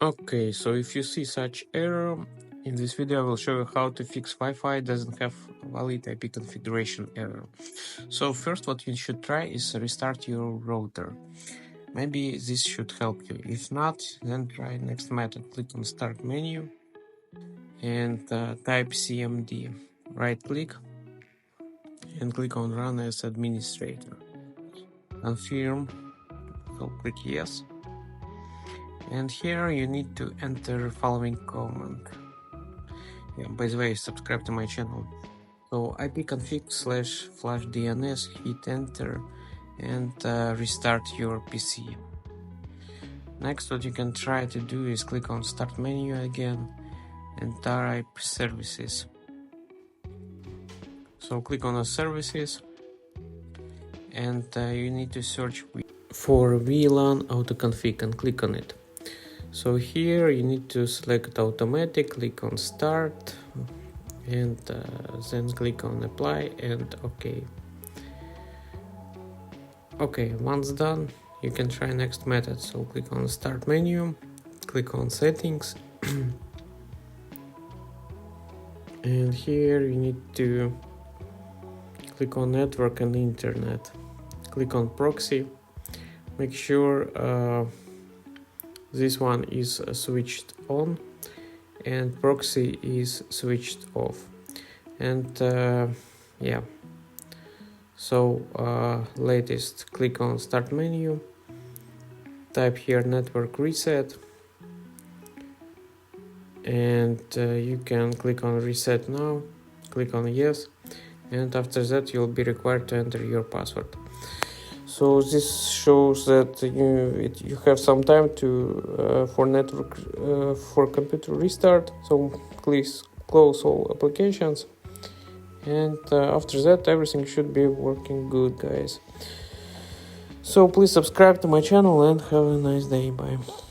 Okay, so if you see such error, in this video I will show you how to fix Wi-Fi doesn't have valid IP configuration error. So first what you should try is restart your router. Maybe this should help you. If not, then try next method. Click on Start menu and type CMD. Right click and click on Run as Administrator. Confirm, so click Yes. And here you need to enter following command. Yeah, by the way, subscribe to my channel. So ipconfig/flash DNS, hit enter and restart your PC. Next, what you can try to do is click on Start menu again and type Services. So click on the Services and you need to search for VLAN autoconfig and click on it. So here you need to select automatic, click on Start and then click on Apply and OK. Okay, once done, you can try next method. So click on Start menu, click on Settings and here you need to click on Network and Internet. Click on Proxy. Make sure this one is switched on and proxy is switched off. And yeah, so latest, click on Start menu, type here Network Reset and you can click on Reset Now, click on Yes, and after that you'll be required to enter your password. So this shows that you have some time to for network for computer restart. So please close all applications, and after that everything should be working good, guys. So please subscribe to my channel and have a nice day. Bye.